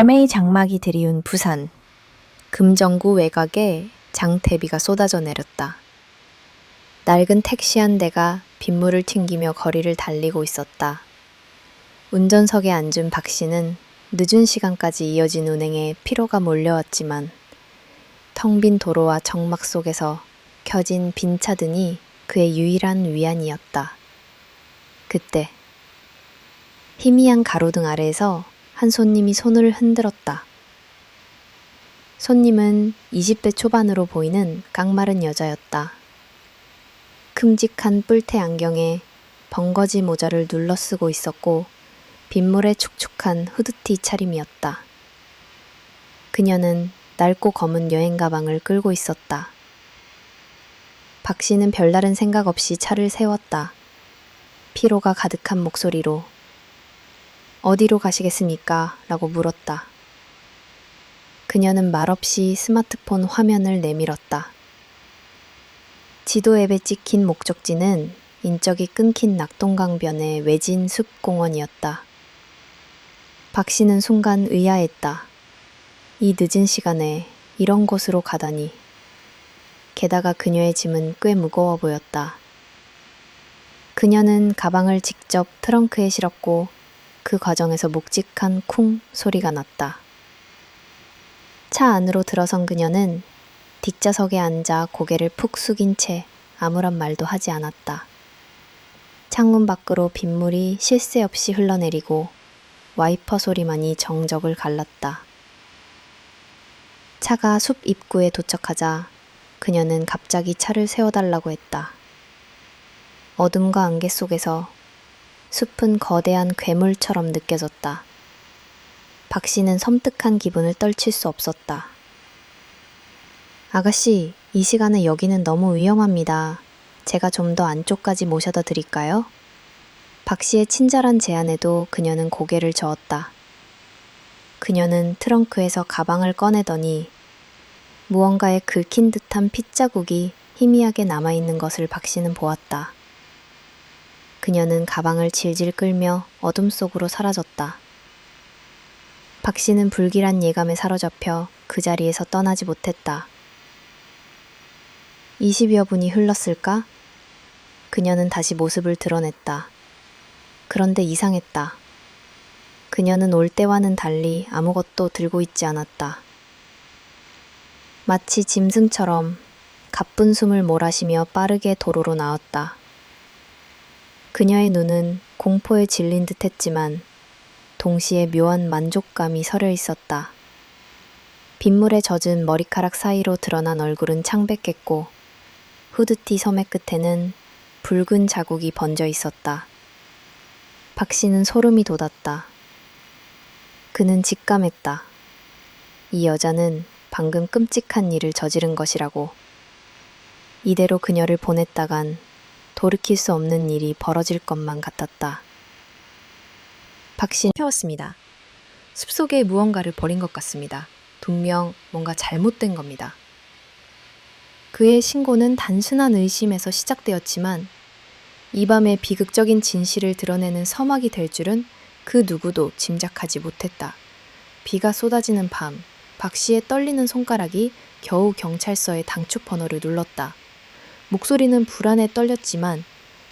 밤의 장막이 드리운 부산. 금정구 외곽에 장대비가 쏟아져 내렸다. 낡은 택시 한 대가 빗물을 튕기며 거리를 달리고 있었다. 운전석에 앉은 박 씨는 늦은 시간까지 이어진 운행에 피로가 몰려왔지만 텅 빈 도로와 정막 속에서 켜진 빈 차등이 그의 유일한 위안이었다. 그때 희미한 가로등 아래에서 한 손님이 손을 흔들었다. 손님은 20대 초반으로 보이는 깡마른 여자였다. 큼직한 뿔테 안경에 벙거지 모자를 눌러쓰고 있었고 빗물에 축축한 후드티 차림이었다. 그녀는 낡고 검은 여행 가방을 끌고 있었다. 박 씨는 별다른 생각 없이 차를 세웠다. 피로가 가득한 목소리로 "어디로 가시겠습니까?" 라고 물었다. 그녀는 말없이 스마트폰 화면을 내밀었다. 지도 앱에 찍힌 목적지는 인적이 끊긴 낙동강변의 외진 숲공원이었다. 박 씨는 순간 의아했다. 이 늦은 시간에 이런 곳으로 가다니. 게다가 그녀의 짐은 꽤 무거워 보였다. 그녀는 가방을 직접 트렁크에 실었고 그 과정에서 묵직한 쿵 소리가 났다. 차 안으로 들어선 그녀는 뒷좌석에 앉아 고개를 푹 숙인 채 아무런 말도 하지 않았다. 창문 밖으로 빗물이 쉴 새 없이 흘러내리고 와이퍼 소리만이 정적을 갈랐다. 차가 숲 입구에 도착하자 그녀는 갑자기 차를 세워달라고 했다. 어둠과 안개 속에서 숲은 거대한 괴물처럼 느껴졌다. 박 씨는 섬뜩한 기분을 떨칠 수 없었다. "아가씨, 이 시간에 여기는 너무 위험합니다. 제가 좀 더 안쪽까지 모셔다 드릴까요?" 박 씨의 친절한 제안에도 그녀는 고개를 저었다. 그녀는 트렁크에서 가방을 꺼내더니 무언가에 긁힌 듯한 핏자국이 희미하게 남아있는 것을 박 씨는 보았다. 그녀는 가방을 질질 끌며 어둠 속으로 사라졌다. 박 씨는 불길한 예감에 사로잡혀 그 자리에서 떠나지 못했다. 20여 분이 흘렀을까? 그녀는 다시 모습을 드러냈다. 그런데 이상했다. 그녀는 올 때와는 달리 아무것도 들고 있지 않았다. 마치 짐승처럼 가쁜 숨을 몰아쉬며 빠르게 도로로 나왔다. 그녀의 눈은 공포에 질린 듯 했지만 동시에 묘한 만족감이 서려 있었다. 빗물에 젖은 머리카락 사이로 드러난 얼굴은 창백했고 후드티 소매 끝에는 붉은 자국이 번져 있었다. 박 씨는 소름이 돋았다. 그는 직감했다. 이 여자는 방금 끔찍한 일을 저지른 것이라고. 이대로 그녀를 보냈다간 돌이킬 수 없는 일이 벌어질 것만 같았다. 박 씨는 태웠습니다. 숲속에 무언가를 버린 것 같습니다. 분명 뭔가 잘못된 겁니다. 그의 신고는 단순한 의심에서 시작되었지만 이 밤의 비극적인 진실을 드러내는 서막이 될 줄은 그 누구도 짐작하지 못했다. 비가 쏟아지는 밤, 박 씨의 떨리는 손가락이 겨우 경찰서의 당축 번호를 눌렀다. 목소리는 불안에 떨렸지만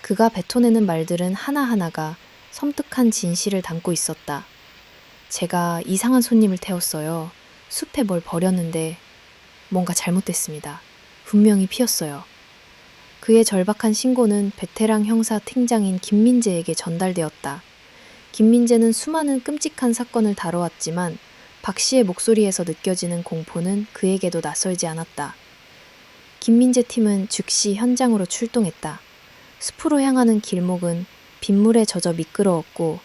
그가 뱉어내는 말들은 하나하나가 섬뜩한 진실을 담고 있었다. "제가 이상한 손님을 태웠어요. 숲에 뭘 버렸는데 뭔가 잘못됐습니다. 분명히 피었어요." 그의 절박한 신고는 베테랑 형사 팀장인 김민재에게 전달되었다. 김민재는 수많은 끔찍한 사건을 다뤄왔지만 박 씨의 목소리에서 느껴지는 공포는 그에게도 낯설지 않았다. 김민재 팀은 즉시 현장으로 출동했다. 숲으로 향하는 길목은 빗물에 젖어 미끄러웠고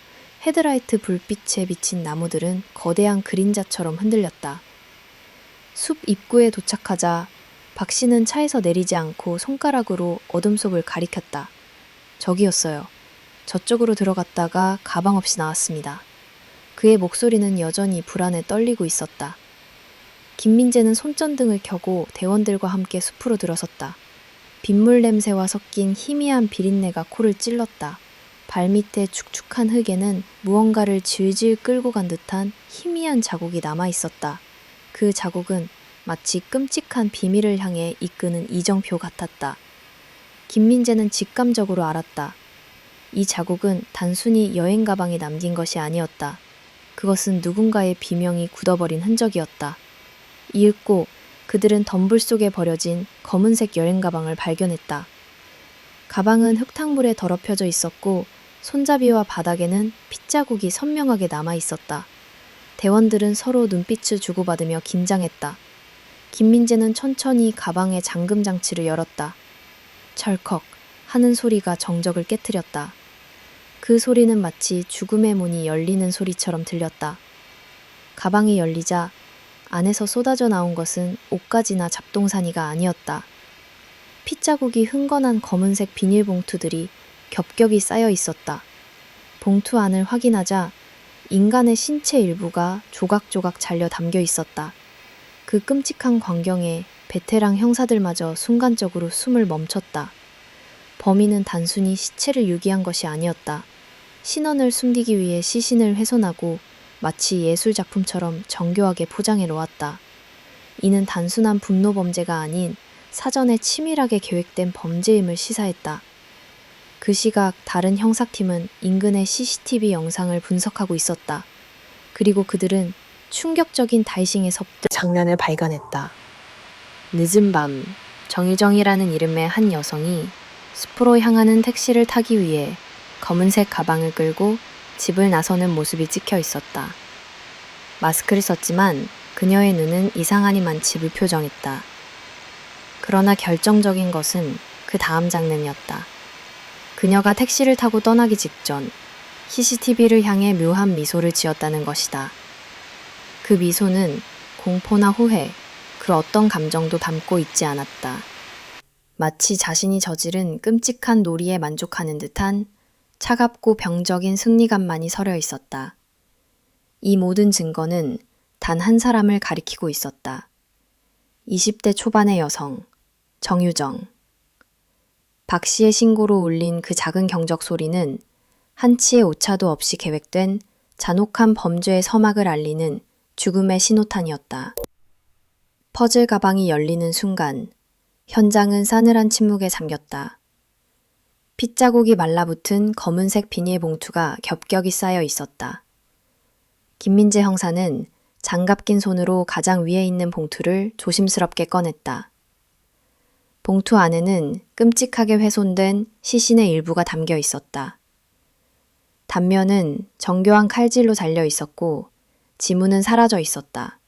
헤드라이트 불빛에 비친 나무들은 거대한 그림자처럼 흔들렸다. 숲 입구에 도착하자 박 씨는 차에서 내리지 않고 손가락으로 어둠 속을 가리켰다. 저기였어요. 저쪽으로 들어갔다가 가방 없이 나왔습니다. 그의 목소리는 여전히 불안에 떨리고 있었다. 김민재는 손전등을 켜고 대원들과 함께 숲으로 들어섰다. 빗물 냄새와 섞인 희미한 비린내가 코를 찔렀다. 발밑에 축축한 흙에는 무언가를 질질 끌고 간 듯한 희미한 자국이 남아 있었다. 그 자국은 마치 끔찍한 비밀을 향해 이끄는 이정표 같았다. 김민재는 직감적으로 알았다. 이 자국은 단순히 여행 가방에 남긴 것이 아니었다. 그것은 누군가의 비명이 굳어버린 흔적이었다. 이윽고 그들은 덤불 속에 버려진 검은색 여행 가방을 발견했다. 가방은 흙탕물에 더럽혀져 있었고 손잡이와 바닥에는 핏자국이 선명하게 남아 있었다. 대원들은 서로 눈빛을 주고받으며 긴장했다. 김민재는 천천히 가방의 잠금 장치를 열었다. 철컥 하는 소리가 정적을 깨트렸다. 그 소리는 마치 죽음의 문이 열리는 소리처럼 들렸다. 가방이 열리자 안에서 쏟아져 나온 것은 옷가지나 잡동사니가 아니었다. 핏자국이 흥건한 검은색 비닐봉투들이 겹겹이 쌓여 있었다. 봉투 안을 확인하자 인간의 신체 일부가 조각조각 잘려 담겨 있었다. 그 끔찍한 광경에 베테랑 형사들마저 순간적으로 숨을 멈췄다. 범인은 단순히 시체를 유기한 것이 아니었다. 신원을 숨기기 위해 시신을 훼손하고 마치 예술작품처럼 정교하게 포장해 놓았다. 이는 단순한 분노 범죄가 아닌 사전에 치밀하게 계획된 범죄임을 시사했다. 그 시각 다른 형사팀은 인근의 CCTV 영상을 분석하고 있었다. 그리고 그들은 충격적인 다이싱의 장면을 발견했다. 늦은 밤, 정희정이라는 이름의 한 여성이 숲으로 향하는 택시를 타기 위해 검은색 가방을 끌고 집을 나서는 모습이 찍혀 있었다. 마스크를 썼지만 그녀의 눈은 이상하니만치 무표정했다. 그러나 결정적인 것은 그 다음 장면이었다. 그녀가 택시를 타고 떠나기 직전 CCTV를 향해 묘한 미소를 지었다는 것이다. 그 미소는 공포나 후회, 그 어떤 감정도 담고 있지 않았다. 마치 자신이 저지른 끔찍한 놀이에 만족하는 듯한 차갑고 병적인 승리감만이 서려 있었다. 이 모든 증거는 단 한 사람을 가리키고 있었다. 20대 초반의 여성, 정유정. 박 씨의 신고로 울린 그 작은 경적 소리는 한치의 오차도 없이 계획된 잔혹한 범죄의 서막을 알리는 죽음의 신호탄이었다. 퍼즐 가방이 열리는 순간 현장은 싸늘한 침묵에 잠겼다. 핏자국이 말라붙은 검은색 비닐봉투가 겹겹이 쌓여 있었다. 김민재 형사는 장갑 낀 손으로 가장 위에 있는 봉투를 조심스럽게 꺼냈다. 봉투 안에는 끔찍하게 훼손된 시신의 일부가 담겨 있었다. 단면은 정교한 칼질로 잘려 있었고 지문은 사라져 있었다.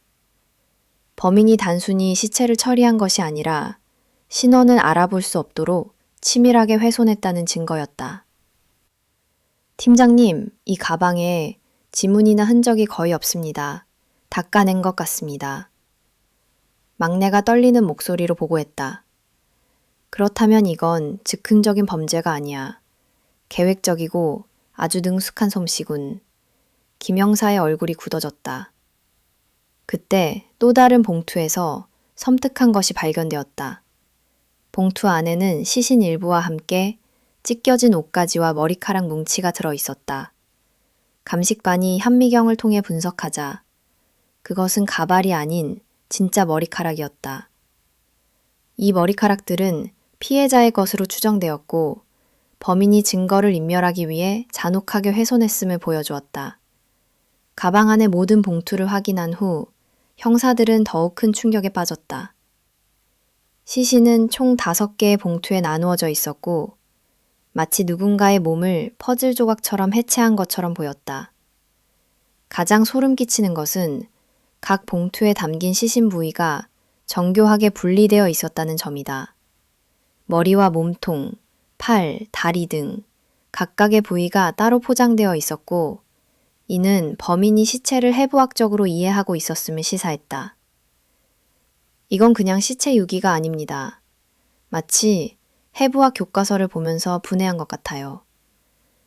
범인이 단순히 시체를 처리한 것이 아니라 신원을 알아볼 수 없도록 치밀하게 훼손했다는 증거였다. 팀장님, 이 가방에 지문이나 흔적이 거의 없습니다. 닦아낸 것 같습니다. 막내가 떨리는 목소리로 보고했다. 그렇다면 이건 즉흥적인 범죄가 아니야. 계획적이고 아주 능숙한 솜씨군. 김 형사의 얼굴이 굳어졌다. 그때 또 다른 봉투에서 섬뜩한 것이 발견되었다. 봉투 안에는 시신 일부와 함께 찢겨진 옷가지와 머리카락 뭉치가 들어 있었다. 감식반이 현미경을 통해 분석하자 그것은 가발이 아닌 진짜 머리카락이었다. 이 머리카락들은 피해자의 것으로 추정되었고 범인이 증거를 인멸하기 위해 잔혹하게 훼손했음을 보여주었다. 가방 안의 모든 봉투를 확인한 후 형사들은 더욱 큰 충격에 빠졌다. 시신은 총 5개의 봉투에 나누어져 있었고 마치 누군가의 몸을 퍼즐 조각처럼 해체한 것처럼 보였다. 가장 소름 끼치는 것은 각 봉투에 담긴 시신 부위가 정교하게 분리되어 있었다는 점이다. 머리와 몸통, 팔, 다리 등 각각의 부위가 따로 포장되어 있었고 이는 범인이 시체를 해부학적으로 이해하고 있었음을 시사했다. 이건 그냥 시체 유기가 아닙니다. 마치 해부학 교과서를 보면서 분해한 것 같아요.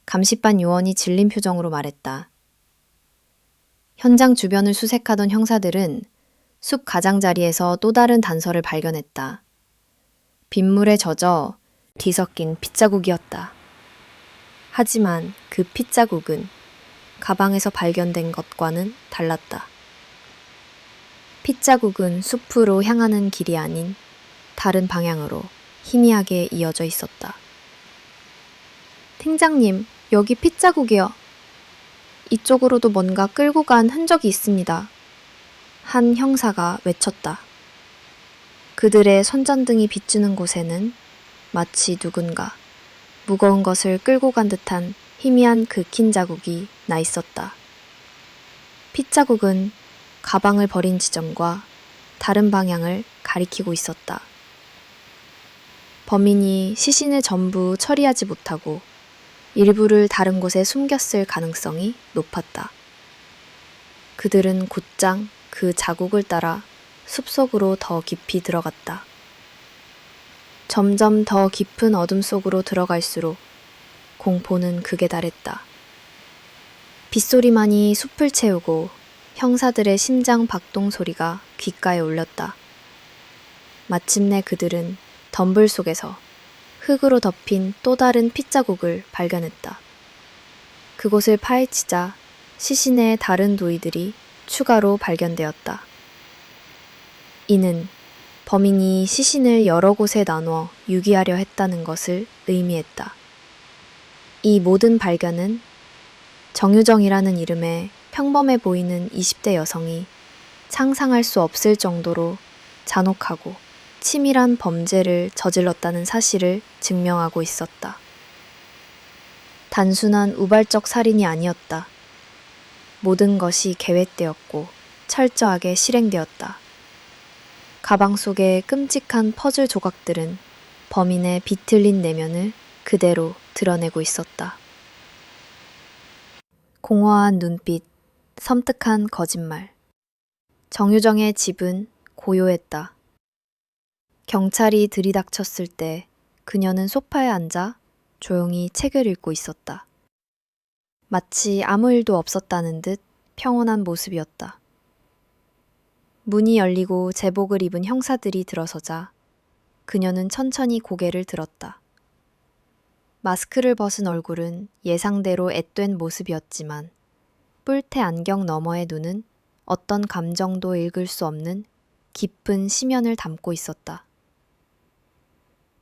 감식반 요원이 질린 표정으로 말했다. 현장 주변을 수색하던 형사들은 숲 가장자리에서 또 다른 단서를 발견했다. 빗물에 젖어 뒤섞인 핏자국이었다. 하지만 그 핏자국은 가방에서 발견된 것과는 달랐다. 핏자국은 숲으로 향하는 길이 아닌 다른 방향으로 희미하게 이어져 있었다. 팀장님, 여기 핏자국이요. 이쪽으로도 뭔가 끌고 간 흔적이 있습니다. 한 형사가 외쳤다. 그들의 손전등이 비추는 곳에는 마치 누군가 무거운 것을 끌고 간 듯한 희미한 긁힌 자국이 나 있었다. 핏자국은 가방을 버린 지점과 다른 방향을 가리키고 있었다. 범인이 시신을 전부 처리하지 못하고 일부를 다른 곳에 숨겼을 가능성이 높았다. 그들은 곧장 그 자국을 따라 숲속으로 더 깊이 들어갔다. 점점 더 깊은 어둠 속으로 들어갈수록 공포는 극에 달했다. 빗소리만이 숲을 채우고 형사들의 심장 박동 소리가 귓가에 울렸다. 마침내 그들은 덤불 속에서 흙으로 덮인 또 다른 핏자국을 발견했다. 그곳을 파헤치자 시신의 다른 부위들이 추가로 발견되었다. 이는 범인이 시신을 여러 곳에 나누어 유기하려 했다는 것을 의미했다. 이 모든 발견은 정유정이라는 이름의 평범해 보이는 20대 여성이 상상할 수 없을 정도로 잔혹하고 치밀한 범죄를 저질렀다는 사실을 증명하고 있었다. 단순한 우발적 살인이 아니었다. 모든 것이 계획되었고 철저하게 실행되었다. 가방 속의 끔찍한 퍼즐 조각들은 범인의 비틀린 내면을 그대로 드러내고 있었다. 공허한 눈빛, 섬뜩한 거짓말. 정유정의 집은 고요했다. 경찰이 들이닥쳤을 때 그녀는 소파에 앉아 조용히 책을 읽고 있었다. 마치 아무 일도 없었다는 듯 평온한 모습이었다. 문이 열리고 제복을 입은 형사들이 들어서자 그녀는 천천히 고개를 들었다. 마스크를 벗은 얼굴은 예상대로 앳된 모습이었지만 뿔테 안경 너머의 눈은 어떤 감정도 읽을 수 없는 깊은 심연을 담고 있었다.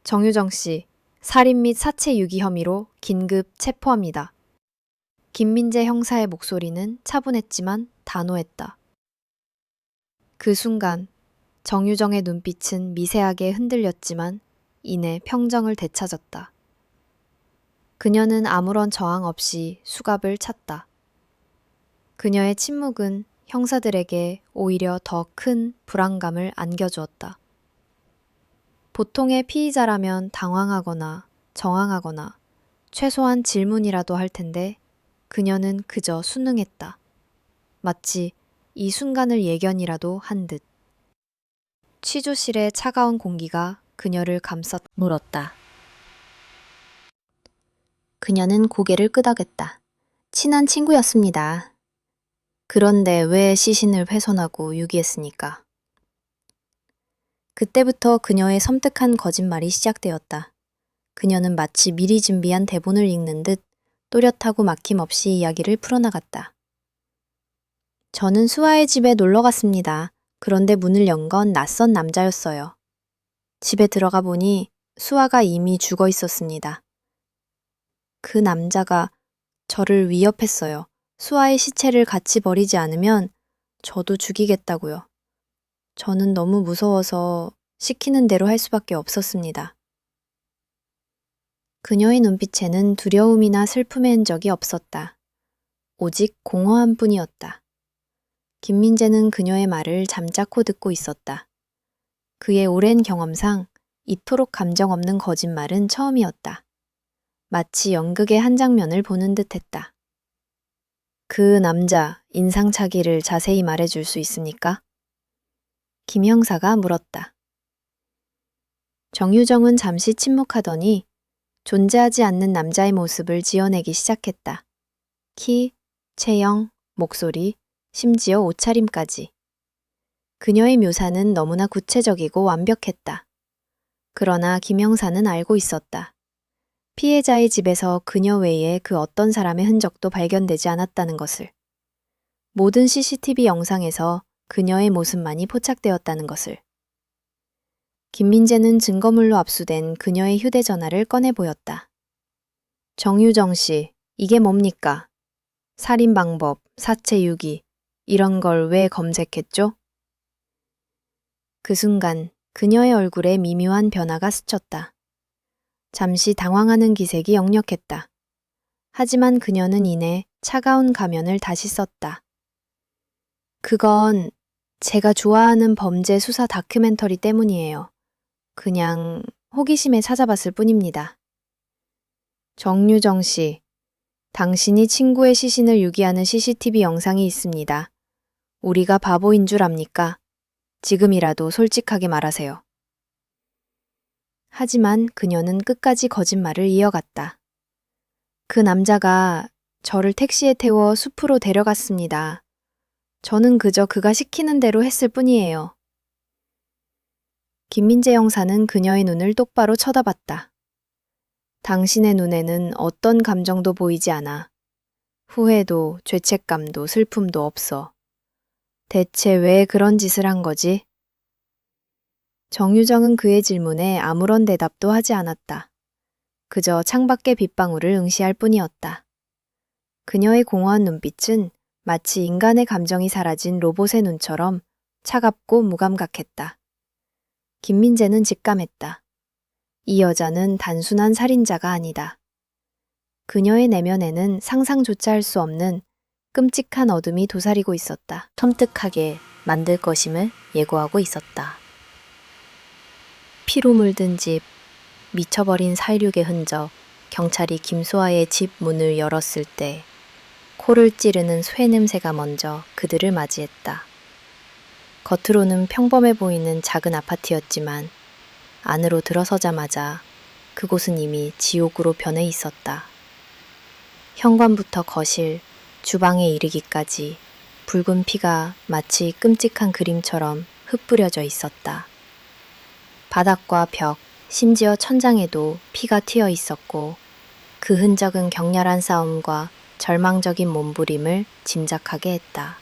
정유정 씨, 살인 및 사체 유기 혐의로 긴급 체포합니다. 김민재 형사의 목소리는 차분했지만 단호했다. 그 순간 정유정의 눈빛은 미세하게 흔들렸지만 이내 평정을 되찾았다. 그녀는 아무런 저항 없이 수갑을 찼다. 그녀의 침묵은 형사들에게 오히려 더 큰 불안감을 안겨주었다. 보통의 피의자라면 당황하거나 정황하거나 최소한 질문이라도 할 텐데 그녀는 그저 순응했다. 마치 이 순간을 예견이라도 한 듯. 취조실의 차가운 공기가 그녀를 감싸 물었다. 그녀는 고개를 끄덕였다. 친한 친구였습니다. 그런데 왜 시신을 훼손하고 유기했습니까? 그때부터 그녀의 섬뜩한 거짓말이 시작되었다. 그녀는 마치 미리 준비한 대본을 읽는 듯 또렷하고 막힘없이 이야기를 풀어나갔다. 저는 수아의 집에 놀러 갔습니다. 그런데 문을 연 건 낯선 남자였어요. 집에 들어가 보니 수아가 이미 죽어 있었습니다. 그 남자가 저를 위협했어요. 수아의 시체를 같이 버리지 않으면 저도 죽이겠다고요. 저는 너무 무서워서 시키는 대로 할 수밖에 없었습니다. 그녀의 눈빛에는 두려움이나 슬픔의 흔적이 없었다. 오직 공허한 뿐이었다. 김민재는 그녀의 말을 잠자코 듣고 있었다. 그의 오랜 경험상 이토록 감정 없는 거짓말은 처음이었다. 마치 연극의 한 장면을 보는 듯했다. 그 남자 인상착의를 자세히 말해줄 수 있습니까? 김 형사가 물었다. 정유정은 잠시 침묵하더니 존재하지 않는 남자의 모습을 지어내기 시작했다. 키, 체형, 목소리, 심지어 옷차림까지. 그녀의 묘사는 너무나 구체적이고 완벽했다. 그러나 김 형사는 알고 있었다. 피해자의 집에서 그녀 외에 그 어떤 사람의 흔적도 발견되지 않았다는 것을. 모든 CCTV 영상에서 그녀의 모습만이 포착되었다는 것을. 김민재는 증거물로 압수된 그녀의 휴대전화를 꺼내 보였다. 정유정 씨, 이게 뭡니까? 살인 방법, 사체 유기, 이런 걸 왜 검색했죠? 그 순간 그녀의 얼굴에 미묘한 변화가 스쳤다. 잠시 당황하는 기색이 역력했다. 하지만 그녀는 이내 차가운 가면을 다시 썼다. 그건 제가 좋아하는 범죄 수사 다큐멘터리 때문이에요. 그냥 호기심에 찾아봤을 뿐입니다. 정유정 씨, 당신이 친구의 시신을 유기하는 CCTV 영상이 있습니다. 우리가 바보인 줄 압니까? 지금이라도 솔직하게 말하세요. 하지만 그녀는 끝까지 거짓말을 이어갔다. 그 남자가 저를 택시에 태워 숲으로 데려갔습니다. 저는 그저 그가 시키는 대로 했을 뿐이에요. 김민재 형사는 그녀의 눈을 똑바로 쳐다봤다. 당신의 눈에는 어떤 감정도 보이지 않아. 후회도, 죄책감도, 슬픔도 없어. 대체 왜 그런 짓을 한 거지? 정유정은 그의 질문에 아무런 대답도 하지 않았다. 그저 창밖의 빗방울을 응시할 뿐이었다. 그녀의 공허한 눈빛은 마치 인간의 감정이 사라진 로봇의 눈처럼 차갑고 무감각했다. 김민재는 직감했다. 이 여자는 단순한 살인자가 아니다. 그녀의 내면에는 상상조차 할 수 없는 끔찍한 어둠이 도사리고 있었다. 섬뜩하게 만들 것임을 예고하고 있었다. 피로 물든 집, 미쳐버린 사육의 흔적, 경찰이 김수아의 집 문을 열었을 때 코를 찌르는 쇠 냄새가 먼저 그들을 맞이했다. 겉으로는 평범해 보이는 작은 아파트였지만 안으로 들어서자마자 그곳은 이미 지옥으로 변해 있었다. 현관부터 거실, 주방에 이르기까지 붉은 피가 마치 끔찍한 그림처럼 흩뿌려져 있었다. 바닥과 벽, 심지어 천장에도 피가 튀어 있었고 그 흔적은 격렬한 싸움과 절망적인 몸부림을 짐작하게 했다.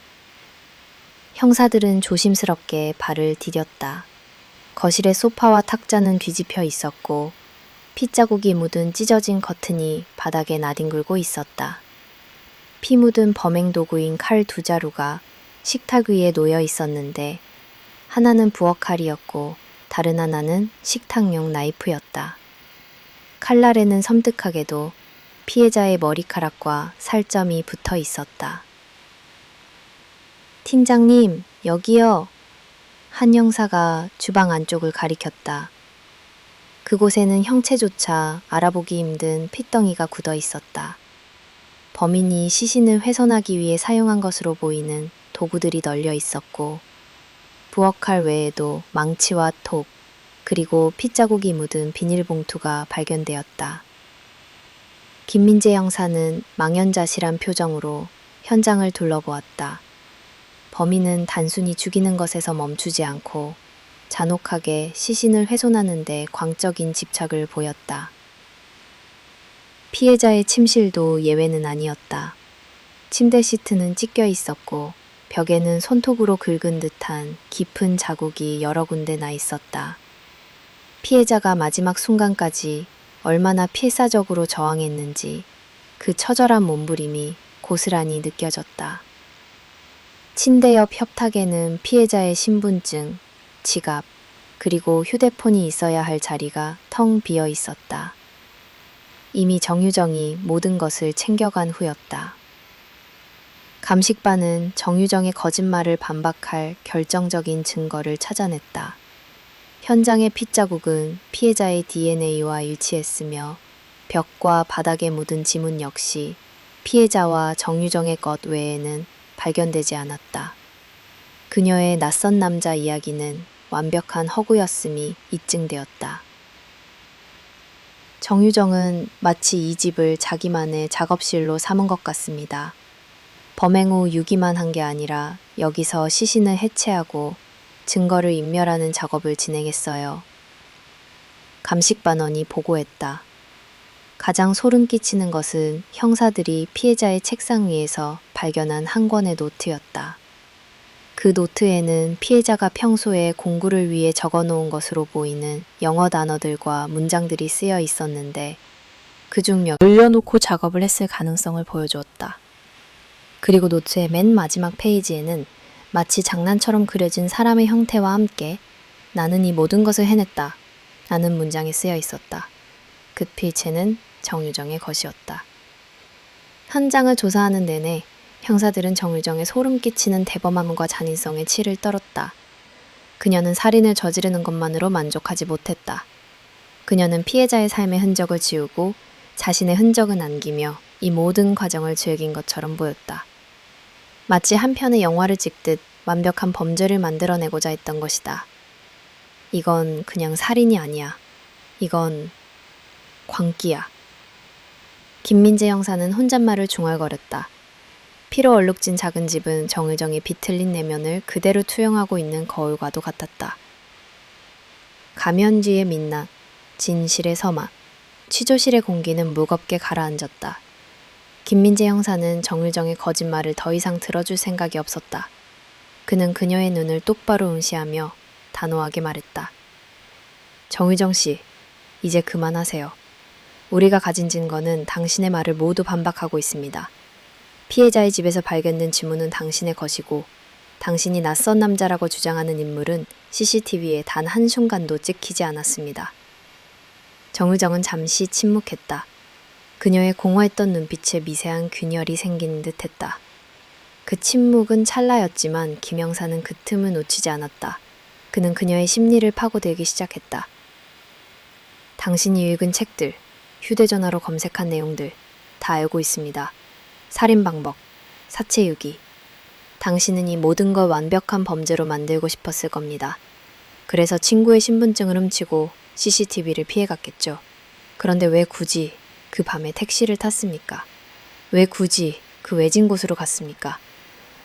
형사들은 조심스럽게 발을 디뎠다. 거실의 소파와 탁자는 뒤집혀 있었고 핏자국이 묻은 찢어진 커튼이 바닥에 나뒹굴고 있었다. 피 묻은 범행 도구인 칼 2자루가 식탁 위에 놓여 있었는데 하나는 부엌칼이었고 다른 하나는 식탁용 나이프였다. 칼날에는 섬뜩하게도 피해자의 머리카락과 살점이 붙어 있었다. 팀장님, 여기요. 한 형사가 주방 안쪽을 가리켰다. 그곳에는 형체조차 알아보기 힘든 핏덩이가 굳어 있었다. 범인이 시신을 훼손하기 위해 사용한 것으로 보이는 도구들이 널려 있었고 부엌칼 외에도 망치와 톱, 그리고 핏자국이 묻은 비닐봉투가 발견되었다. 김민재 형사는 망연자실한 표정으로 현장을 둘러보았다. 범인은 단순히 죽이는 것에서 멈추지 않고 잔혹하게 시신을 훼손하는 데 광적인 집착을 보였다. 피해자의 침실도 예외는 아니었다. 침대 시트는 찢겨 있었고 벽에는 손톱으로 긁은 듯한 깊은 자국이 여러 군데 나 있었다. 피해자가 마지막 순간까지 얼마나 필사적으로 저항했는지 그 처절한 몸부림이 고스란히 느껴졌다. 침대 옆 협탁에는 피해자의 신분증, 지갑, 그리고 휴대폰이 있어야 할 자리가 텅 비어 있었다. 이미 정유정이 모든 것을 챙겨간 후였다. 감식반은 정유정의 거짓말을 반박할 결정적인 증거를 찾아냈다. 현장의 핏자국은 피해자의 DNA와 일치했으며 벽과 바닥에 묻은 지문 역시 피해자와 정유정의 것 외에는 발견되지 않았다. 그녀의 낯선 남자 이야기는 완벽한 허구였음이 입증되었다. 정유정은 마치 이 집을 자기만의 작업실로 삼은 것 같습니다. 범행 후 유기만 한 게 아니라 여기서 시신을 해체하고 증거를 인멸하는 작업을 진행했어요. 감식반원이 보고했다. 가장 소름 끼치는 것은 형사들이 피해자의 책상 위에서 발견한 한 권의 노트였다. 그 노트에는 피해자가 평소에 공부를 위해 적어 놓은 것으로 보이는 영어 단어들과 문장들이 쓰여 있었는데 그중 몇 늘려놓고 작업을 했을 가능성을 보여주었다. 그리고 노트의 맨 마지막 페이지에는 마치 장난처럼 그려진 사람의 형태와 함께 나는 이 모든 것을 해냈다 라는 문장이 쓰여 있었다. 그 필체는 정유정의 것이었다. 현장을 조사하는 내내 형사들은 정유정의 소름 끼치는 대범함과 잔인성에 치를 떨었다. 그녀는 살인을 저지르는 것만으로 만족하지 못했다. 그녀는 피해자의 삶의 흔적을 지우고 자신의 흔적을 남기며 이 모든 과정을 즐긴 것처럼 보였다. 마치 한 편의 영화를 찍듯 완벽한 범죄를 만들어내고자 했던 것이다. 이건 그냥 살인이 아니야. 이건 광기야. 김민재 형사는 혼잣말을 중얼거렸다. 피로 얼룩진 작은 집은 정의정의 비틀린 내면을 그대로 투영하고 있는 거울과도 같았다. 가면지의 민낯, 진실의 서막, 취조실의 공기는 무겁게 가라앉았다. 김민재 형사는 정의정의 거짓말을 더 이상 들어줄 생각이 없었다. 그는 그녀의 눈을 똑바로 응시하며 단호하게 말했다. 정의정 씨, 이제 그만하세요. 우리가 가진 증거는 당신의 말을 모두 반박하고 있습니다. 피해자의 집에서 발견된 지문은 당신의 것이고 당신이 낯선 남자라고 주장하는 인물은 CCTV에 단 한순간도 찍히지 않았습니다. 정의정은 잠시 침묵했다. 그녀의 공허했던 눈빛에 미세한 균열이 생긴 듯했다. 그 침묵은 찰나였지만 김영사는 그 틈을 놓치지 않았다. 그는 그녀의 심리를 파고들기 시작했다. 당신이 읽은 책들, 휴대전화로 검색한 내용들 다 알고 있습니다. 살인 방법, 사체 유기. 당신은 이 모든 걸 완벽한 범죄로 만들고 싶었을 겁니다. 그래서 친구의 신분증을 훔치고 CCTV를 피해갔겠죠. 그런데 왜 굳이 그 밤에 택시를 탔습니까? 왜 굳이 그 외진 곳으로 갔습니까?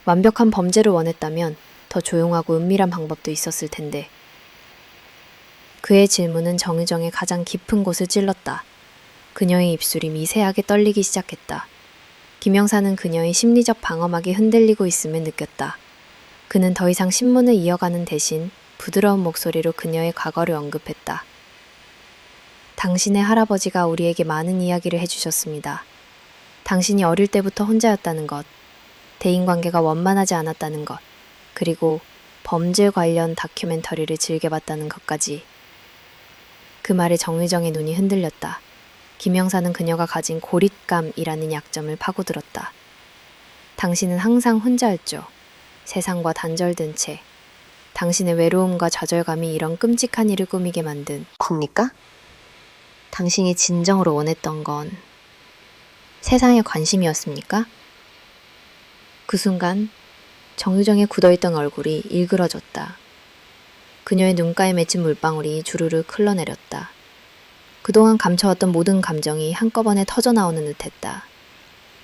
완벽한 범죄를 원했다면 더 조용하고 은밀한 방법도 있었을 텐데. 그의 질문은 정의정의 가장 깊은 곳을 찔렀다. 그녀의 입술이 미세하게 떨리기 시작했다. 김영사는 그녀의 심리적 방어막이 흔들리고 있음을 느꼈다. 그는 더 이상 신문을 이어가는 대신 부드러운 목소리로 그녀의 과거를 언급했다. 당신의 할아버지가 우리에게 많은 이야기를 해주셨습니다. 당신이 어릴 때부터 혼자였다는 것, 대인관계가 원만하지 않았다는 것, 그리고 범죄 관련 다큐멘터리를 즐겨봤다는 것까지. 그 말에 정의정의 눈이 흔들렸다. 김영사는 그녀가 가진 고립감이라는 약점을 파고들었다. 당신은 항상 혼자였죠. 세상과 단절된 채. 당신의 외로움과 좌절감이 이런 끔찍한 일을 꾸미게 만든 겁니까? 당신이 진정으로 원했던 건 세상에 관심이었습니까? 그 순간 정유정의 굳어있던 얼굴이 일그러졌다. 그녀의 눈가에 맺힌 물방울이 주르르 흘러내렸다. 그동안 감춰왔던 모든 감정이 한꺼번에 터져나오는 듯했다.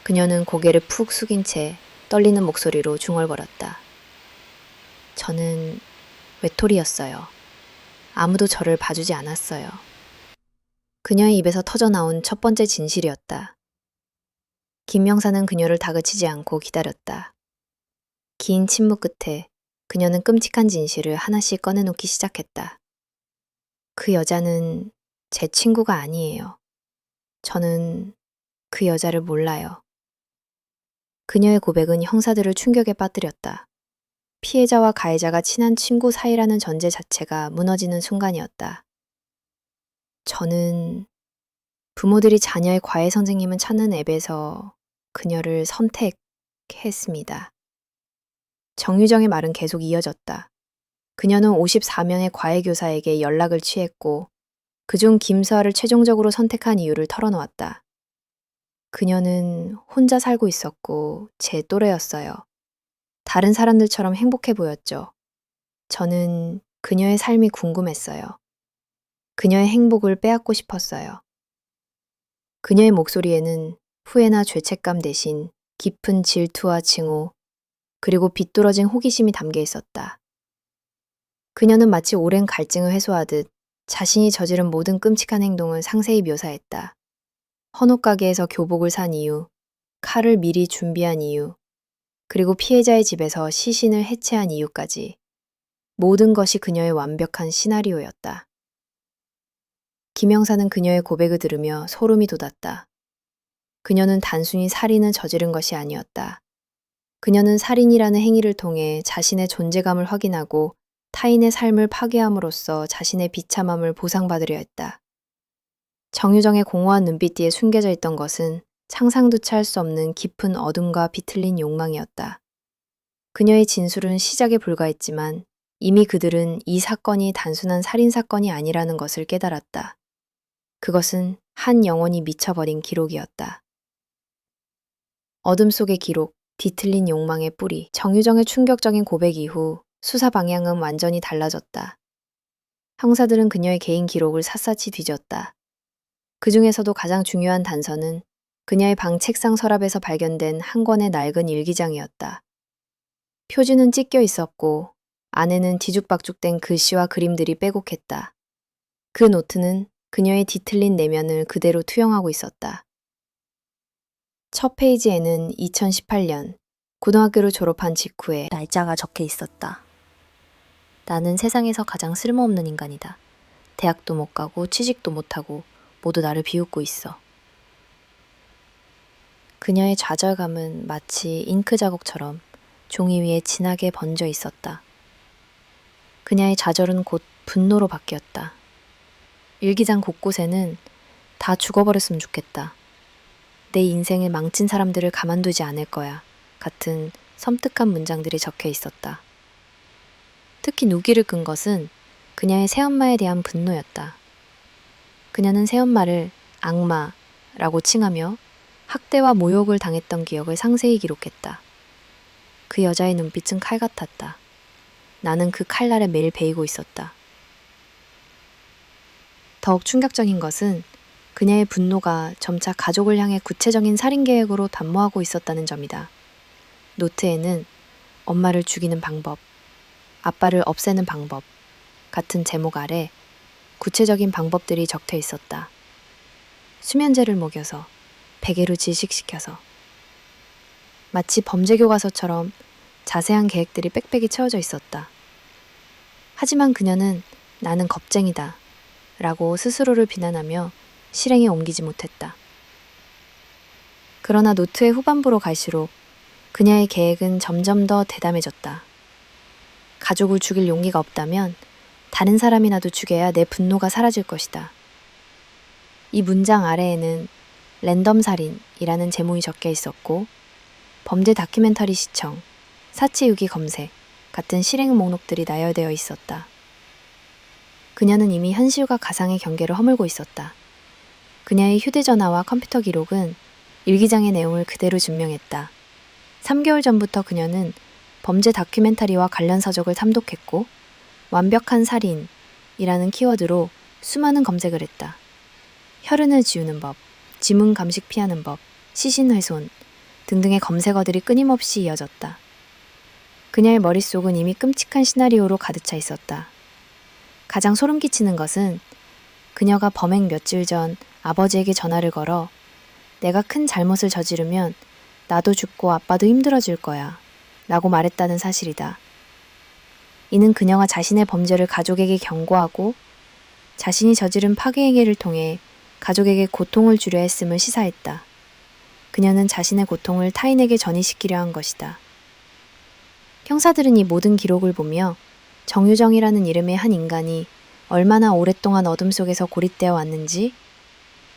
그녀는 고개를 푹 숙인 채 떨리는 목소리로 중얼거렸다. 저는 외톨이였어요. 아무도 저를 봐주지 않았어요. 그녀의 입에서 터져나온 첫 번째 진실이었다. 김영사는 그녀를 다그치지 않고 기다렸다. 긴 침묵 끝에 그녀는 끔찍한 진실을 하나씩 꺼내놓기 시작했다. 그 여자는 제 친구가 아니에요. 저는 그 여자를 몰라요. 그녀의 고백은 형사들을 충격에 빠뜨렸다. 피해자와 가해자가 친한 친구 사이라는 전제 자체가 무너지는 순간이었다. 저는 부모들이 자녀의 과외 선생님을 찾는 앱에서 그녀를 선택했습니다. 정유정의 말은 계속 이어졌다. 그녀는 54명의 과외 교사에게 연락을 취했고 그중 김수아를 최종적으로 선택한 이유를 털어놓았다. 그녀는 혼자 살고 있었고 제 또래였어요. 다른 사람들처럼 행복해 보였죠. 저는 그녀의 삶이 궁금했어요. 그녀의 행복을 빼앗고 싶었어요. 그녀의 목소리에는 후회나 죄책감 대신 깊은 질투와 증오, 그리고 비뚤어진 호기심이 담겨 있었다. 그녀는 마치 오랜 갈증을 해소하듯 자신이 저지른 모든 끔찍한 행동을 상세히 묘사했다. 헌옷 가게에서 교복을 산 이유, 칼을 미리 준비한 이유, 그리고 피해자의 집에서 시신을 해체한 이유까지 모든 것이 그녀의 완벽한 시나리오였다. 김영사는 그녀의 고백을 들으며 소름이 돋았다. 그녀는 단순히 살인을 저지른 것이 아니었다. 그녀는 살인이라는 행위를 통해 자신의 존재감을 확인하고 타인의 삶을 파괴함으로써 자신의 비참함을 보상받으려 했다. 정유정의 공허한 눈빛 뒤에 숨겨져 있던 것은 상상조차 할 수 없는 깊은 어둠과 비틀린 욕망이었다. 그녀의 진술은 시작에 불과했지만 이미 그들은 이 사건이 단순한 살인사건이 아니라는 것을 깨달았다. 그것은 한 영혼이 미쳐버린 기록이었다. 어둠 속의 기록, 뒤틀린 욕망의 뿌리, 정유정의 충격적인 고백 이후 수사 방향은 완전히 달라졌다. 형사들은 그녀의 개인 기록을 샅샅이 뒤졌다. 그 중에서도 가장 중요한 단서는 그녀의 방 책상 서랍에서 발견된 한 권의 낡은 일기장이었다. 표지는 찢겨 있었고 안에는 뒤죽박죽된 글씨와 그림들이 빼곡했다. 그 노트는 그녀의 뒤틀린 내면을 그대로 투영하고 있었다. 첫 페이지에는 2018년 고등학교를 졸업한 직후에 날짜가 적혀 있었다. 나는 세상에서 가장 쓸모없는 인간이다. 대학도 못 가고 취직도 못하고 모두 나를 비웃고 있어. 그녀의 좌절감은 마치 잉크 자국처럼 종이 위에 진하게 번져 있었다. 그녀의 좌절은 곧 분노로 바뀌었다. 일기장 곳곳에는 다 죽어버렸으면 좋겠다. 내 인생을 망친 사람들을 가만두지 않을 거야. 같은 섬뜩한 문장들이 적혀 있었다. 특히 누기를 끈 것은 그녀의 새엄마에 대한 분노였다. 그녀는 새엄마를 악마라고 칭하며 학대와 모욕을 당했던 기억을 상세히 기록했다. 그 여자의 눈빛은 칼 같았다. 나는 그 칼날에 매일 베이고 있었다. 더욱 충격적인 것은 그녀의 분노가 점차 가족을 향해 구체적인 살인 계획으로 단모하고 있었다는 점이다. 노트에는 엄마를 죽이는 방법, 아빠를 없애는 방법 같은 제목 아래 구체적인 방법들이 적혀 있었다. 수면제를 먹여서, 베개로 질식시켜서. 마치 범죄 교과서처럼 자세한 계획들이 빽빽이 채워져 있었다. 하지만 그녀는 나는 겁쟁이다 라고 스스로를 비난하며 실행에 옮기지 못했다. 그러나 노트의 후반부로 갈수록 그녀의 계획은 점점 더 대담해졌다. 가족을 죽일 용기가 없다면 다른 사람이라도 죽여야 내 분노가 사라질 것이다. 이 문장 아래에는 랜덤 살인이라는 제목이 적혀 있었고 범죄 다큐멘터리 시청, 사치 유기 검색 같은 실행 목록들이 나열되어 있었다. 그녀는 이미 현실과 가상의 경계를 허물고 있었다. 그녀의 휴대전화와 컴퓨터 기록은 일기장의 내용을 그대로 증명했다. 3개월 전부터 그녀는 범죄 다큐멘터리와 관련 서적을 탐독했고 완벽한 살인이라는 키워드로 수많은 검색을 했다. 혈흔을 지우는 법, 지문 감식 피하는 법, 시신 훼손 등등의 검색어들이 끊임없이 이어졌다. 그녀의 머릿속은 이미 끔찍한 시나리오로 가득 차 있었다. 가장 소름 끼치는 것은 그녀가 범행 며칠 전 아버지에게 전화를 걸어 내가 큰 잘못을 저지르면 나도 죽고 아빠도 힘들어질 거야 라고 말했다는 사실이다. 이는 그녀가 자신의 범죄를 가족에게 경고하고 자신이 저지른 파괴 행위를 통해 가족에게 고통을 주려 했음을 시사했다. 그녀는 자신의 고통을 타인에게 전이시키려 한 것이다. 형사들은 이 모든 기록을 보며 정유정이라는 이름의 한 인간이 얼마나 오랫동안 어둠 속에서 고립되어 왔는지,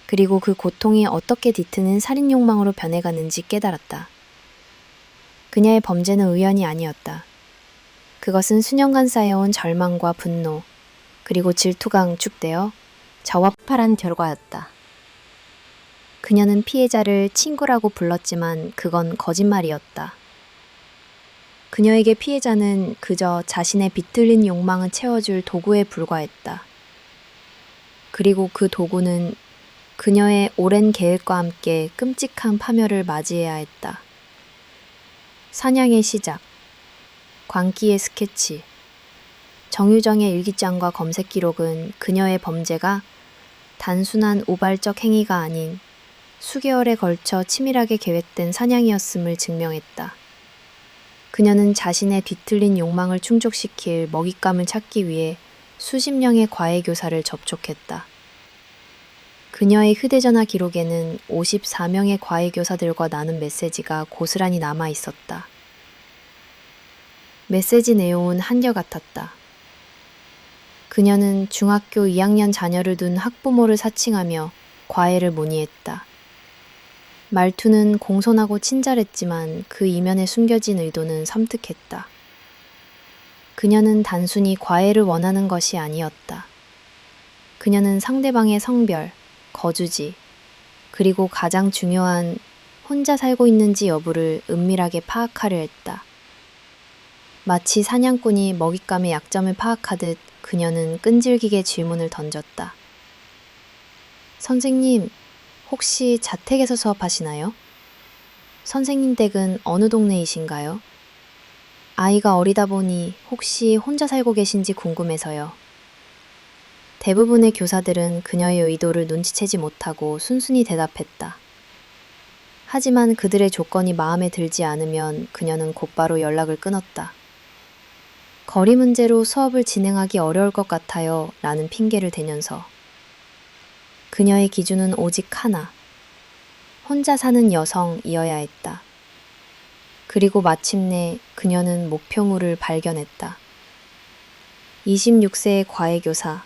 그리고 그 고통이 어떻게 뒤트는 살인 욕망으로 변해가는지 깨달았다. 그녀의 범죄는 우연이 아니었다. 그것은 수년간 쌓여온 절망과 분노, 그리고 질투가 응축되어 저와파란 결과였다. 그녀는 피해자를 친구라고 불렀지만 그건 거짓말이었다. 그녀에게 피해자는 그저 자신의 비틀린 욕망을 채워줄 도구에 불과했다. 그리고 그 도구는 그녀의 오랜 계획과 함께 끔찍한 파멸을 맞이해야 했다. 사냥의 시작, 광기의 스케치, 정유정의 일기장과 검색 기록은 그녀의 범죄가 단순한 우발적 행위가 아닌 수개월에 걸쳐 치밀하게 계획된 사냥이었음을 증명했다. 그녀는 자신의 뒤틀린 욕망을 충족시킬 먹잇감을 찾기 위해 수십 명의 과외교사를 접촉했다. 그녀의 휴대전화 기록에는 54명의 과외교사들과 나눈 메시지가 고스란히 남아 있었다. 메시지 내용은 한결같았다. 그녀는 중학교 2학년 자녀를 둔 학부모를 사칭하며 과외를 문의했다. 말투는 공손하고 친절했지만 그 이면에 숨겨진 의도는 섬뜩했다. 그녀는 단순히 과외를 원하는 것이 아니었다. 그녀는 상대방의 성별, 거주지, 그리고 가장 중요한 혼자 살고 있는지 여부를 은밀하게 파악하려 했다. 마치 사냥꾼이 먹잇감의 약점을 파악하듯 그녀는 끈질기게 질문을 던졌다. 선생님, 혹시 자택에서 수업하시나요? 선생님 댁은 어느 동네이신가요? 아이가 어리다 보니 혹시 혼자 살고 계신지 궁금해서요. 대부분의 교사들은 그녀의 의도를 눈치채지 못하고 순순히 대답했다. 하지만 그들의 조건이 마음에 들지 않으면 그녀는 곧바로 연락을 끊었다. 거리 문제로 수업을 진행하기 어려울 것 같아요 라는 핑계를 대면서 그녀의 기준은 오직 하나, 혼자 사는 여성이어야 했다. 그리고 마침내 그녀는 목표물을 발견했다. 26세의 과외교사,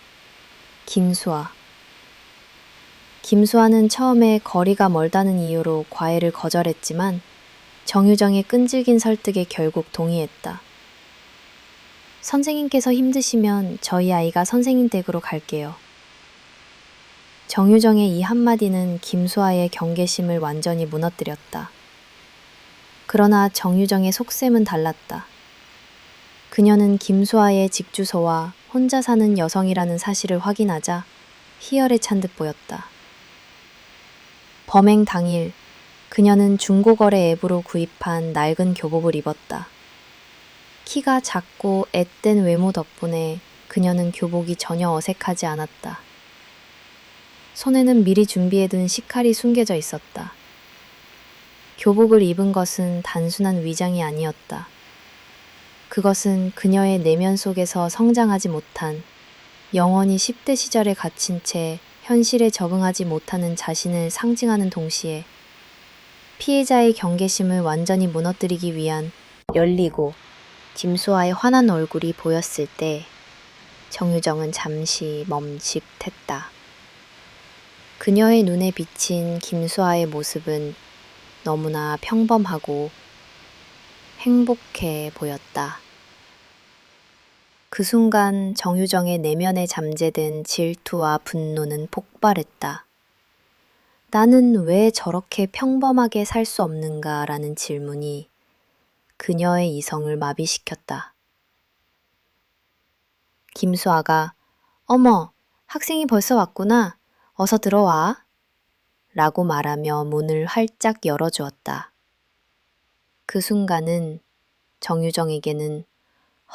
김수아. 김수아는 처음에 거리가 멀다는 이유로 과외를 거절했지만 정유정의 끈질긴 설득에 결국 동의했다. 선생님께서 힘드시면 저희 아이가 선생님 댁으로 갈게요. 정유정의 이 한마디는 김수아의 경계심을 완전히 무너뜨렸다. 그러나 정유정의 속셈은 달랐다. 그녀는 김수아의 집 주소와 혼자 사는 여성이라는 사실을 확인하자 희열에 찬 듯 보였다. 범행 당일 그녀는 중고거래 앱으로 구입한 낡은 교복을 입었다. 키가 작고 앳된 외모 덕분에 그녀는 교복이 전혀 어색하지 않았다. 손에는 미리 준비해둔 식칼이 숨겨져 있었다. 교복을 입은 것은 단순한 위장이 아니었다. 그것은 그녀의 내면 속에서 성장하지 못한, 영원히 10대 시절에 갇힌 채 현실에 적응하지 못하는 자신을 상징하는 동시에 피해자의 경계심을 완전히 무너뜨리기 위한 열리고 김수아의 환한 얼굴이 보였을 때 정유정은 잠시 멈칫했다. 그녀의 눈에 비친 김수아의 모습은 너무나 평범하고 행복해 보였다. 그 순간 정유정의 내면에 잠재된 질투와 분노는 폭발했다. 나는 왜 저렇게 평범하게 살 수 없는가라는 질문이 그녀의 이성을 마비시켰다. 김수아가 어머, 학생이 벌써 왔구나. 어서 들어와. 라고 말하며 문을 활짝 열어주었다. 그 순간은 정유정에게는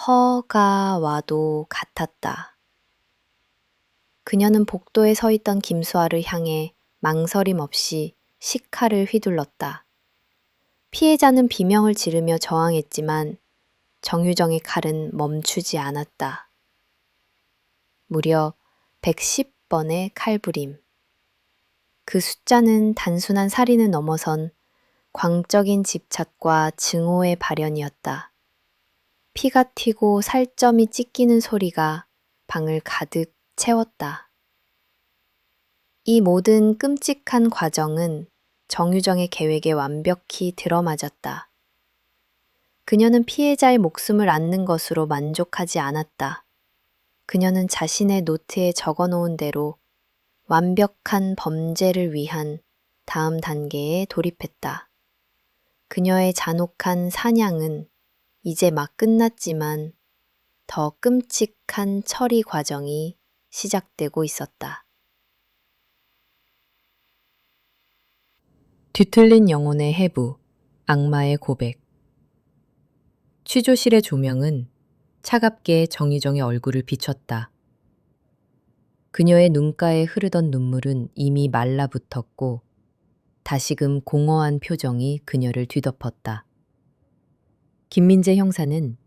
허가 와도 같았다. 그녀는 복도에 서 있던 김수아를 향해 망설임 없이 식칼을 휘둘렀다. 피해자는 비명을 지르며 저항했지만 정유정의 칼은 멈추지 않았다. 무려 110번의 칼부림. 그 숫자는 단순한 살인을 넘어선 광적인 집착과 증오의 발현이었다. 피가 튀고 살점이 찢기는 소리가 방을 가득 채웠다. 이 모든 끔찍한 과정은 정유정의 계획에 완벽히 들어맞았다. 그녀는 피해자의 목숨을 앗는 것으로 만족하지 않았다. 그녀는 자신의 노트에 적어놓은 대로 완벽한 범죄를 위한 다음 단계에 돌입했다. 그녀의 잔혹한 사냥은 이제 막 끝났지만 더 끔찍한 처리 과정이 시작되고 있었다. 뒤틀린 영혼의 해부, 악마의 고백. 취조실의 조명은 차갑게 정유정의 얼굴을 비췄다. 그녀의 눈가에 흐르던 눈물은 이미 말라붙었고 다시금 공허한 표정이 그녀를 뒤덮었다. 김민재 형사는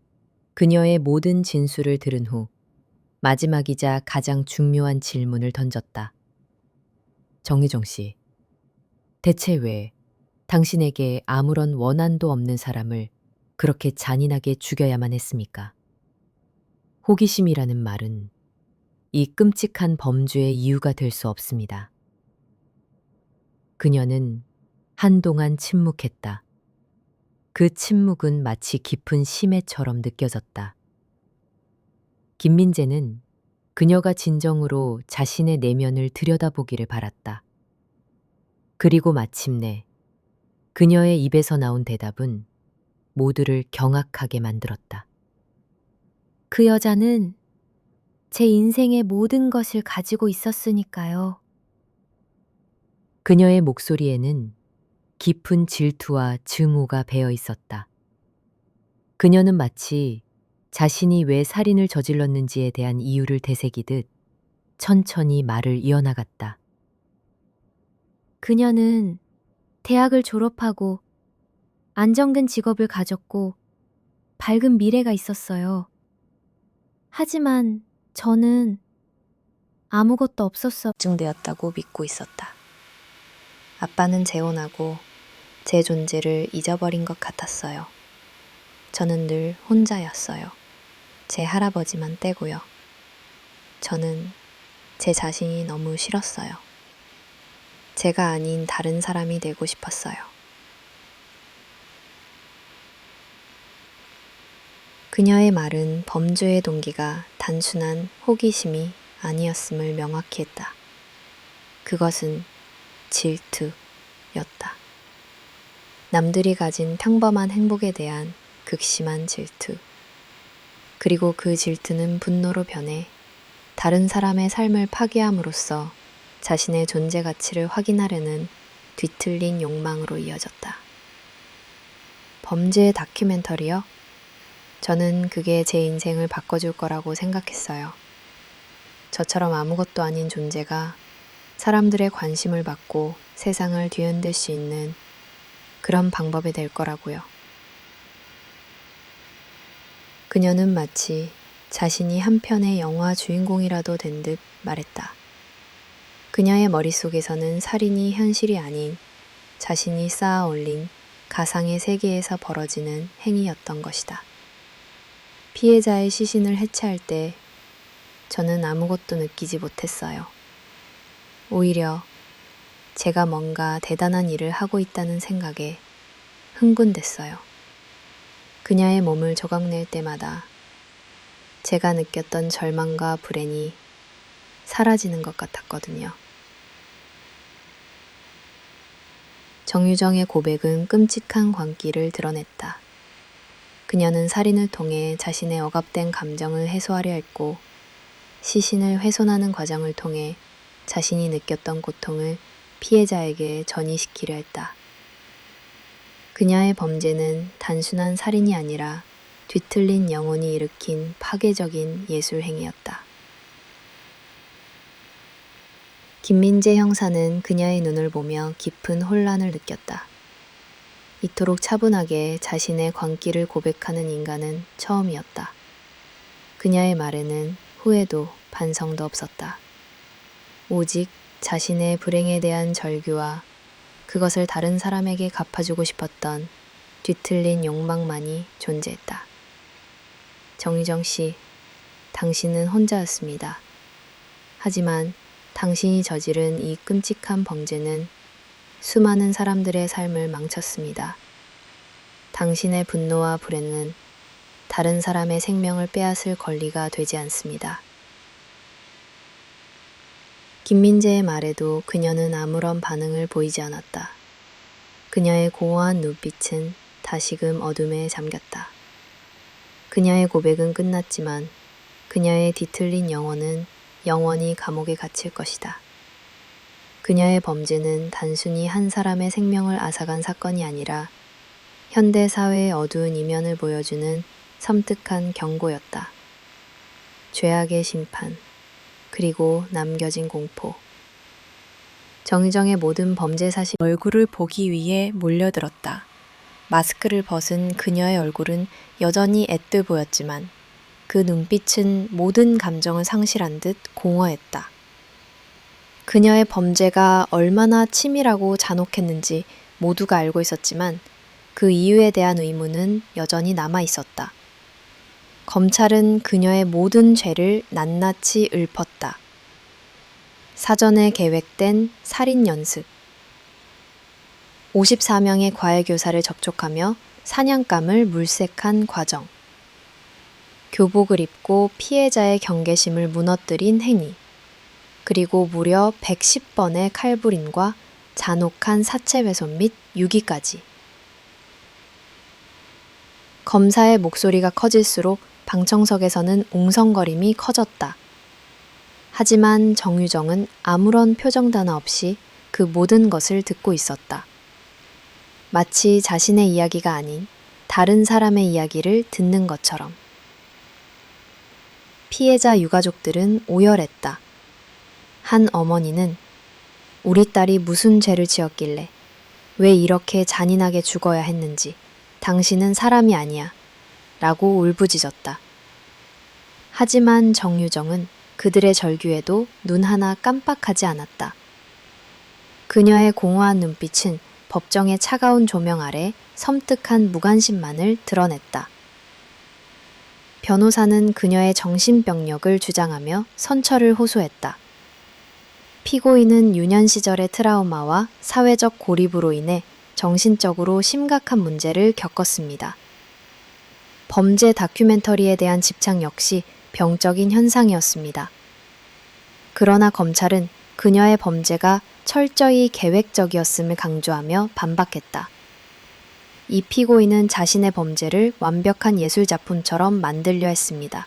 그녀의 모든 진술을 들은 후 마지막이자 가장 중요한 질문을 던졌다. 정혜정 씨, 대체 왜 당신에게 아무런 원한도 없는 사람을 그렇게 잔인하게 죽여야만 했습니까? 호기심이라는 말은 이 끔찍한 범죄의 이유가 될 수 없습니다. 그녀는 한동안 침묵했다. 그 침묵은 마치 깊은 심해처럼 느껴졌다. 김민재는 그녀가 진정으로 자신의 내면을 들여다보기를 바랐다. 그리고 마침내 그녀의 입에서 나온 대답은 모두를 경악하게 만들었다. 그 여자는 제 인생의 모든 것을 가지고 있었으니까요. 그녀의 목소리에는 깊은 질투와 증오가 배어 있었다. 그녀는 마치 자신이 왜 살인을 저질렀는지에 대한 이유를 되새기듯 천천히 말을 이어나갔다. 그녀는 대학을 졸업하고 안정된 직업을 가졌고 밝은 미래가 있었어요. 하지만 저는 아무것도 없었어. 증되었다고 믿고 있었다. 아빠는 재혼하고 제 존재를 잊어버린 것 같았어요. 저는 늘 혼자였어요. 제 할아버지만 떼고요. 저는 제 자신이 너무 싫었어요. 제가 아닌 다른 사람이 되고 싶었어요. 그녀의 말은 범죄의 동기가 단순한 호기심이 아니었음을 명확히 했다. 그것은 질투였다. 남들이 가진 평범한 행복에 대한 극심한 질투. 그리고 그 질투는 분노로 변해 다른 사람의 삶을 파괴함으로써 자신의 존재 가치를 확인하려는 뒤틀린 욕망으로 이어졌다. 범죄의 다큐멘터리요? 저는 그게 제 인생을 바꿔줄 거라고 생각했어요. 저처럼 아무것도 아닌 존재가 사람들의 관심을 받고 세상을 뒤흔들 수 있는 그런 방법이 될 거라고요. 그녀는 마치 자신이 한 편의 영화 주인공이라도 된 듯 말했다. 그녀의 머릿속에서는 살인이 현실이 아닌 자신이 쌓아 올린 가상의 세계에서 벌어지는 행위였던 것이다. 피해자의 시신을 해체할 때 저는 아무것도 느끼지 못했어요. 오히려 제가 뭔가 대단한 일을 하고 있다는 생각에 흥분됐어요. 그녀의 몸을 조각낼 때마다 제가 느꼈던 절망과 불행이 사라지는 것 같았거든요. 정유정의 고백은 끔찍한 광기를 드러냈다. 그녀는 살인을 통해 자신의 억압된 감정을 해소하려 했고 시신을 훼손하는 과정을 통해 자신이 느꼈던 고통을 피해자에게 전이시키려 했다. 그녀의 범죄는 단순한 살인이 아니라 뒤틀린 영혼이 일으킨 파괴적인 예술 행위였다. 김민재 형사는 그녀의 눈을 보며 깊은 혼란을 느꼈다. 이토록 차분하게 자신의 광기를 고백하는 인간은 처음이었다. 그녀의 말에는 후회도 반성도 없었다. 오직 자신의 불행에 대한 절규와 그것을 다른 사람에게 갚아주고 싶었던 뒤틀린 욕망만이 존재했다. 정유정 씨, 당신은 혼자였습니다. 하지만 당신이 저지른 이 끔찍한 범죄는 수많은 사람들의 삶을 망쳤습니다. 당신의 분노와 불행은 다른 사람의 생명을 빼앗을 권리가 되지 않습니다. 김민재의 말에도 그녀는 아무런 반응을 보이지 않았다. 그녀의 고요한 눈빛은 다시금 어둠에 잠겼다. 그녀의 고백은 끝났지만 그녀의 뒤틀린 영혼은 영원히 감옥에 갇힐 것이다. 그녀의 범죄는 단순히 한 사람의 생명을 앗아간 사건이 아니라 현대 사회의 어두운 이면을 보여주는 섬뜩한 경고였다. 죄악의 심판, 그리고 남겨진 공포. 정유정의 모든 범죄 사실 얼굴을 보기 위해 몰려들었다. 마스크를 벗은 그녀의 얼굴은 여전히 앳돼 보였지만 그 눈빛은 모든 감정을 상실한 듯 공허했다. 그녀의 범죄가 얼마나 치밀하고 잔혹했는지 모두가 알고 있었지만 그 이유에 대한 의문은 여전히 남아 있었다. 검찰은 그녀의 모든 죄를 낱낱이 읊었다. 사전에 계획된 살인 연습, 54명의 과외교사를 접촉하며 사냥감을 물색한 과정, 교복을 입고 피해자의 경계심을 무너뜨린 행위, 그리고 무려 110번의 칼부림과 잔혹한 사체 훼손 및 유기까지. 검사의 목소리가 커질수록 방청석에서는 웅성거림이 커졌다. 하지만 정유정은 아무런 표정 단어 없이 그 모든 것을 듣고 있었다. 마치 자신의 이야기가 아닌 다른 사람의 이야기를 듣는 것처럼. 피해자 유가족들은 오열했다. 한 어머니는 우리 딸이 무슨 죄를 지었길래 왜 이렇게 잔인하게 죽어야 했는지 당신은 사람이 아니야 라고 울부짖었다. 하지만 정유정은 그들의 절규에도 눈 하나 깜빡하지 않았다. 그녀의 공허한 눈빛은 법정의 차가운 조명 아래 섬뜩한 무관심만을 드러냈다. 변호사는 그녀의 정신병력을 주장하며 선처를 호소했다. 피고인은 유년 시절의 트라우마와 사회적 고립으로 인해 정신적으로 심각한 문제를 겪었습니다. 범죄 다큐멘터리에 대한 집착 역시 병적인 현상이었습니다. 그러나 검찰은 그녀의 범죄가 철저히 계획적이었음을 강조하며 반박했다. 이 피고인은 자신의 범죄를 완벽한 예술작품처럼 만들려 했습니다.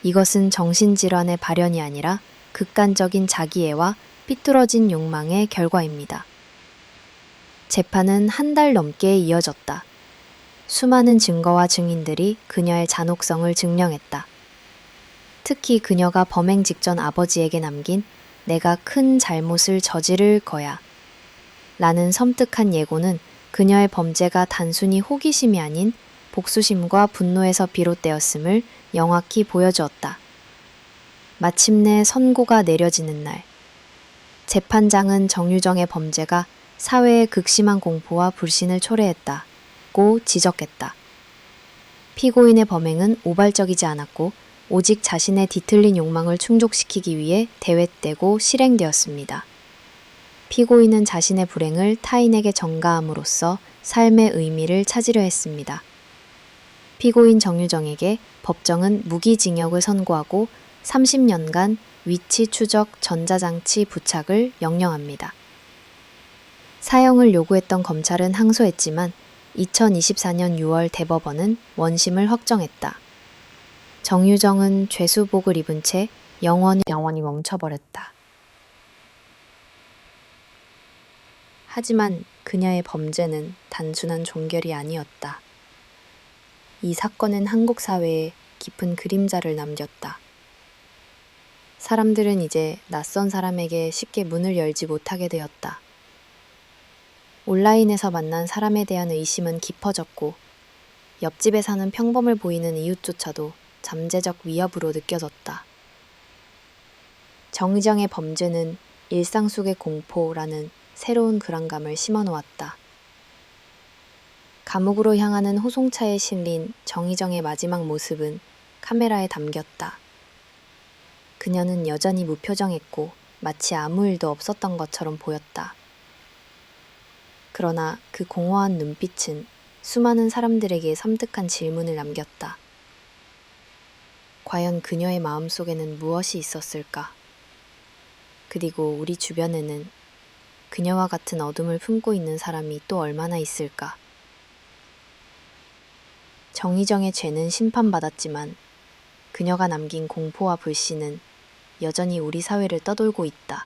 이것은 정신질환의 발현이 아니라 극단적인 자기애와 삐뚤어진 욕망의 결과입니다. 재판은 한 달 넘게 이어졌다. 수많은 증거와 증인들이 그녀의 잔혹성을 증명했다. 특히 그녀가 범행 직전 아버지에게 남긴 내가 큰 잘못을 저지를 거야 라는 섬뜩한 예고는 그녀의 범죄가 단순히 호기심이 아닌 복수심과 분노에서 비롯되었음을 명확히 보여주었다. 마침내 선고가 내려지는 날, 재판장은 정유정의 범죄가 사회의 극심한 공포와 불신을 초래했다고 지적했다. 피고인의 범행은 우발적이지 않았고 오직 자신의 뒤틀린 욕망을 충족시키기 위해 대획되고 실행되었습니다. 피고인은 자신의 불행을 타인에게 전가함으로써 삶의 의미를 찾으려 했습니다. 피고인 정유정에게 법정은 무기징역을 선고하고 30년간 위치 추적 전자장치 부착을 명령합니다. 사형을 요구했던 검찰은 항소했지만 2024년 6월 대법원은 원심을 확정했다. 정유정은 죄수복을 입은 채 영원히 멈춰버렸다. 하지만 그녀의 범죄는 단순한 종결이 아니었다. 이 사건은 한국 사회에 깊은 그림자를 남겼다. 사람들은 이제 낯선 사람에게 쉽게 문을 열지 못하게 되었다. 온라인에서 만난 사람에 대한 의심은 깊어졌고 옆집에 사는 평범을 보이는 이웃조차도 잠재적 위협으로 느껴졌다. 정의정의 범죄는 일상 속의 공포라는 새로운 불안감을 심어놓았다. 감옥으로 향하는 호송차에 실린 정의정의 마지막 모습은 카메라에 담겼다. 그녀는 여전히 무표정했고 마치 아무 일도 없었던 것처럼 보였다. 그러나 그 공허한 눈빛은 수많은 사람들에게 섬뜩한 질문을 남겼다. 과연 그녀의 마음속에는 무엇이 있었을까? 그리고 우리 주변에는 그녀와 같은 어둠을 품고 있는 사람이 또 얼마나 있을까? 정의정의 죄는 심판받았지만 그녀가 남긴 공포와 불신은 여전히 우리 사회를 떠돌고 있다.